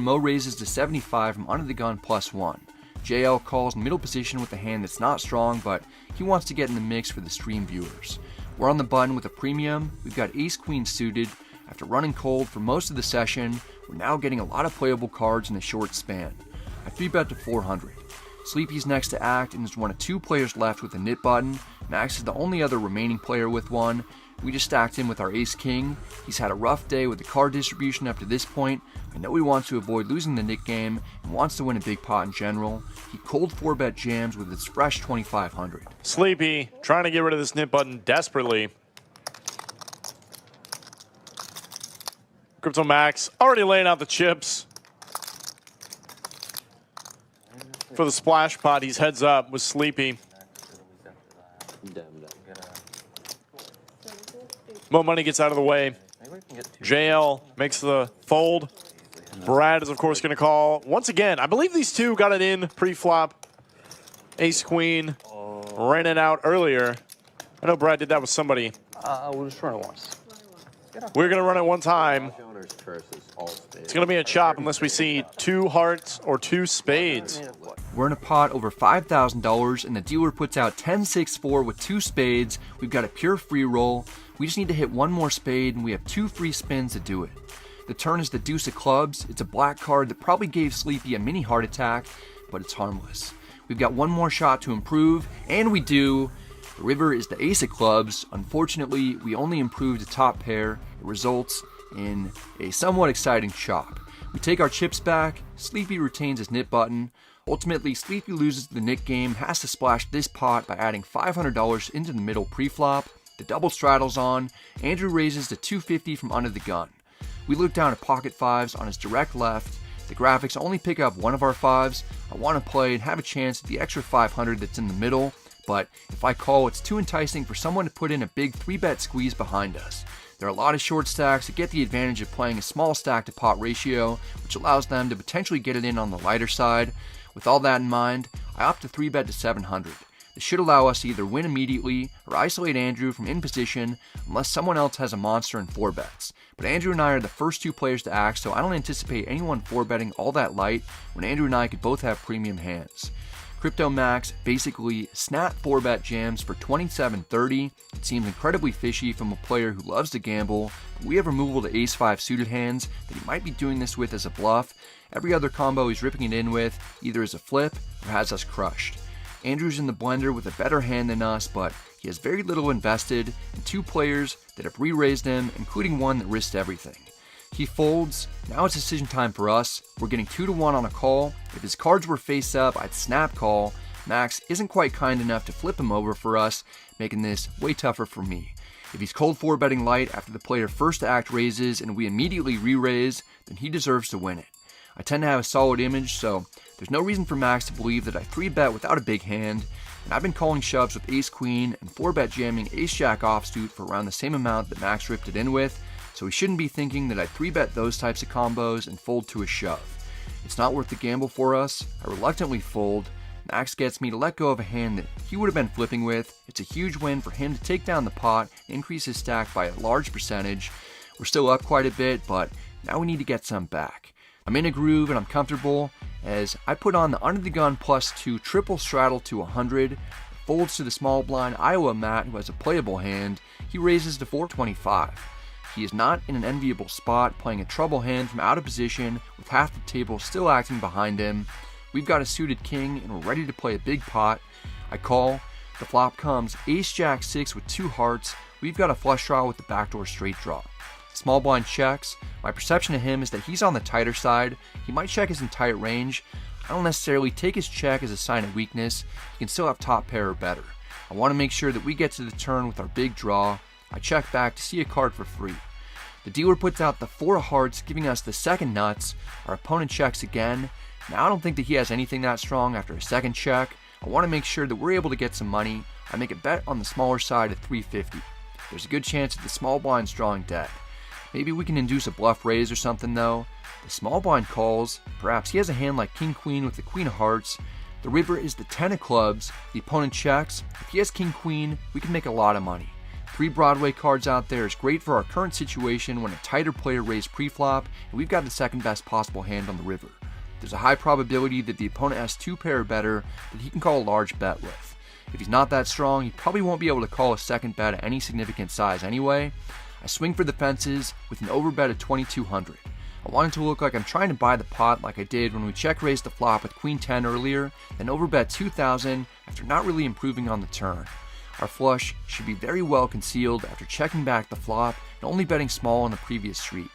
Mo raises to 75 from under the gun +1. JL calls middle position with a hand that's not strong, but he wants to get in the mix for the stream viewers. We're on the button with a premium. We've got ace-queen suited. After running cold for most of the session, we're now getting a lot of playable cards in a short span. I 3-bet to 400. Sleepy's next to act and is one of 2 players left with a nit button. Max is the only other remaining player with one. We just stacked him with our ace-king. He's had a rough day with the card distribution up to this point. I know he wants to avoid losing the nit game and wants to win a big pot in general. He cold 4-bet jams with his fresh 2,500. Sleepy trying to get rid of this nit button desperately. Crypto Max already laying out the chips. For the splash pot, he's heads up with Sleepy. Mo Money gets out of the way. JL makes the fold. Brad is, of course, going to call. Once again, I believe these two got it in pre-flop. Ace-queen ran it out earlier. I know Brad did that with somebody. We'll just run it once. We're going to run it one time. It's going to be a chop unless we see 2 hearts or 2 spades. We're in a pot over $5,000 and the dealer puts out 10-6-4 with 2 spades. We've got a pure free roll. We just need to hit 1 more spade and we have 2 free spins to do it. The turn is the deuce of clubs. It's a black card that probably gave Sleepy a mini heart attack, but it's harmless. We've got 1 more shot to improve, and we do. The river is the ace of clubs. Unfortunately, we only improved the top pair. It results in a somewhat exciting chop. We take our chips back. Sleepy retains his nit button. Ultimately, Sleepy loses the nit game, has to splash this pot by adding $500 into the middle pre-flop. The double straddles on. Andrew raises to 250 from under the gun. We look down at pocket 5s on his direct left. The graphics only pick up 1 of our 5s. I want to play and have a chance at the extra 500 that's in the middle, but if I call, it's too enticing for someone to put in a big 3-bet squeeze behind us. There are a lot of short stacks that get the advantage of playing a small stack to pot ratio, which allows them to potentially get it in on the lighter side. With all that in mind, I opt to 3-bet to 700. This should allow us to either win immediately or isolate Andrew from in position unless someone else has a monster in 4 bets. But Andrew and I are the first 2 players to act, so I don't anticipate anyone 4-betting all that light when Andrew and I could both have premium hands. Crypto Max basically snap 4-bet jams for 27-30. It seems incredibly fishy from a player who loves to gamble. But we have removal to ace-5 suited hands that he might be doing this with as a bluff. Every other combo he's ripping it in with either as a flip or has us crushed. Andrew's in the blender with a better hand than us, but he has very little invested in 2 players that have re-raised him, including one that risked everything. He folds. Now it's decision time for us. We're getting 2-1 on a call. If his cards were face up, I'd snap call. Max isn't quite kind enough to flip him over for us, making this way tougher for me. If he's cold 4-betting light after the player first act raises and we immediately re-raise, then he deserves to win it. I tend to have a solid image, so there's no reason for Max to believe that I 3-bet without a big hand, and I've been calling shoves with ace-queen and 4-bet jamming ace-jack offsuit for around the same amount that Max ripped it in with, so he shouldn't be thinking that I 3-bet those types of combos and fold to a shove. It's not worth the gamble for us. I reluctantly fold. Max gets me to let go of a hand that he would have been flipping with. It's a huge win for him to take down the pot and increase his stack by a large percentage. We're still up quite a bit, but now we need to get some back. I'm in a groove and I'm comfortable as I put on the under the gun +2 triple straddle to 100. Folds to the small blind Iowa Matt, who has a playable hand. He raises to 425. He is not in an enviable spot, playing a trouble hand from out of position with half the table still acting behind him. We've got a suited king and we're ready to play a big pot. I call. The flop comes ace-jack 6 with 2 hearts. We've got a flush draw with the backdoor straight draw. Small blind checks. My perception of him is that he's on the tighter side. He might check his entire range. I don't necessarily take his check as a sign of weakness. He can still have top pair or better. I want to make sure that we get to the turn with our big draw. I check back to see a card for free. The dealer puts out the 4 of hearts, giving us the second nuts. Our opponent checks again. Now I don't think that he has anything that strong after a second check. I want to make sure that we're able to get some money. I make a bet on the smaller side at 350. There's a good chance that the small blind's drawing dead. Maybe we can induce a bluff raise or something though. The small blind calls. Perhaps he has a hand like king-queen with the queen of hearts. The river is the 10 of clubs. The opponent checks. If he has king-queen, we can make a lot of money. 3 Broadway cards out there is great for our current situation when a tighter player raised pre-flop and we've got the second best possible hand on the river. There's a high probability that the opponent has 2 pair or better that he can call a large bet with. If he's not that strong, he probably won't be able to call a second bet at any significant size anyway. I swing for the fences with an overbet of 2200. I want it to look like I'm trying to buy the pot like I did when we check raised the flop with Queen 10 earlier, then overbet 2000 after not really improving on the turn. Our flush should be very well concealed after checking back the flop and only betting small on the previous street.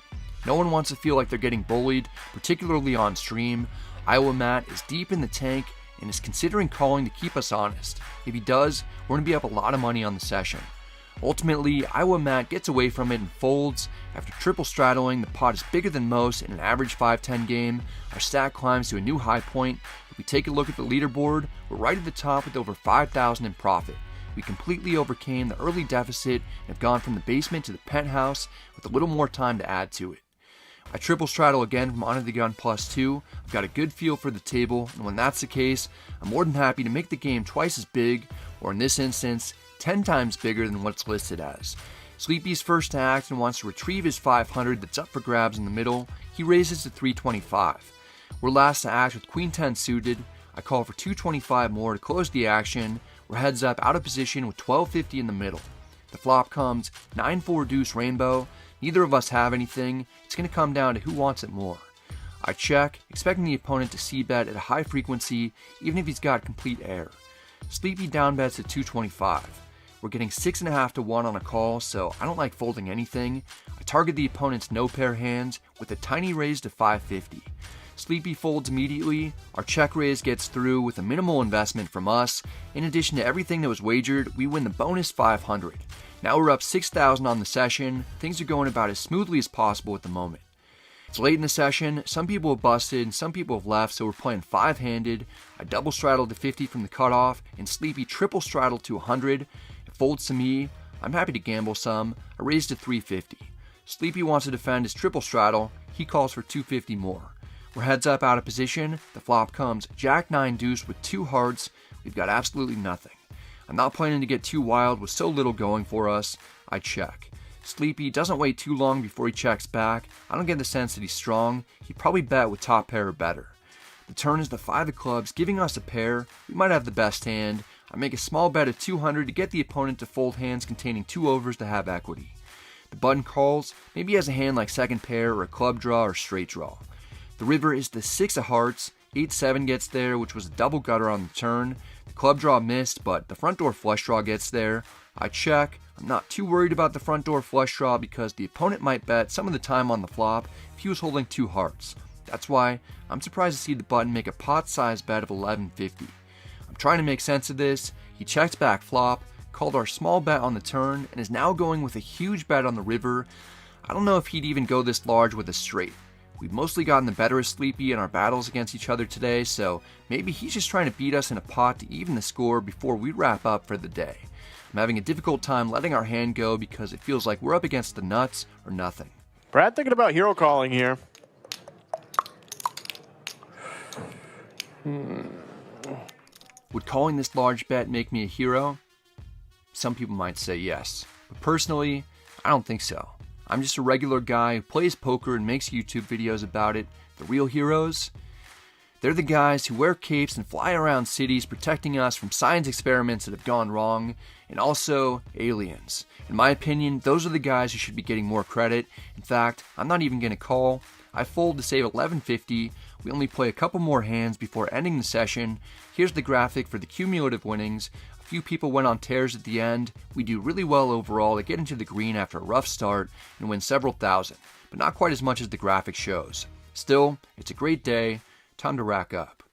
No one wants to feel like they're getting bullied, particularly on stream. Iowa Matt is deep in the tank and is considering calling to keep us honest. If he does, we're going to be up a lot of money on the session. Ultimately, Iowa Matt gets away from it and folds. After triple straddling, the pot is bigger than most in an average 5-10 game. Our stack climbs to a new high point. If we take a look at the leaderboard, we're right at the top with over 5,000 in profit. We completely overcame the early deficit and have gone from the basement to the penthouse with a little more time to add to it. I triple straddle again from under the gun +2. I've got a good feel for the table, and when that's the case, I'm more than happy to make the game twice as big, or in this instance, 10 times bigger than what it's listed as. Sleepy's first to act and wants to retrieve his 500 that's up for grabs in the middle. He raises to 325. We're last to act with Queen 10 suited. I call for 225 more to close the action. We're heads up out of position with 1250 in the middle. The flop comes 9-4 deuce rainbow. Neither of us have anything. It's going to come down to who wants it more. I check, expecting the opponent to c-bet at a high frequency, even if he's got complete air. Sleepy downbets at 225. We're getting 6.5 to 1 on a call, so I don't like folding anything. I target the opponent's no pair hands with a tiny raise to 550. Sleepy folds immediately. Our check raise gets through with a minimal investment from us. In addition to everything that was wagered, we win the bonus 500. Now we're up 6,000 on the session. Things are going about as smoothly as possible at the moment. It's late in the session. Some people have busted and some people have left, so we're playing 5-handed. I double straddled to 50 from the cutoff, and Sleepy triple straddled to 100. It folds to me. I'm happy to gamble some. I raised to 350. Sleepy wants to defend his triple straddle. He calls for 250 more. We're heads up out of position. The flop comes Jack 9 deuce with 2 hearts. We've got absolutely nothing. I'm not planning to get too wild with so little going for us. I check. Sleepy doesn't wait too long before he checks back. I don't get the sense that he's strong. He'd probably bet with top pair or better. The turn is the 5 of clubs, giving us a pair. We might have the best hand. I make a small bet of 200 to get the opponent to fold hands containing 2 overs to have equity. The button calls. Maybe he has a hand like second pair or a club draw or straight draw. The river is the 6 of hearts. 8-7 gets there, which was a double gutter on the turn. The club draw missed, but the front door flush draw gets there. I check. I'm not too worried about the front door flush draw because the opponent might bet some of the time on the flop if he was holding 2 hearts. That's why I'm surprised to see the button make a pot-sized bet of 1150. I'm trying to make sense of this. He checks back flop, called our small bet on the turn, and is now going with a huge bet on the river. I don't know if he'd even go this large with a straight. We've mostly gotten the better of Sleepy in our battles against each other today, so maybe he's just trying to beat us in a pot to even the score before we wrap up for the day. I'm having a difficult time letting our hand go because it feels like we're up against the nuts or nothing. Brad thinking about hero calling here. Would calling this large bet make me a hero? Some people might say yes, but personally, I don't think so. I'm just a regular guy who plays poker and makes YouTube videos about it. The real heroes? They're the guys who wear capes and fly around cities protecting us from science experiments that have gone wrong, and also aliens. In my opinion, those are the guys who should be getting more credit. In fact, I'm not even going to call. I fold to save 1150. We only play a couple more hands before ending the session. Here's the graphic for the cumulative winnings. A few people went on tears at the end. We do really well overall to get into the green after a rough start and win several thousand, but not quite as much as the graphic shows. Still, it's a great day. Time to rack up.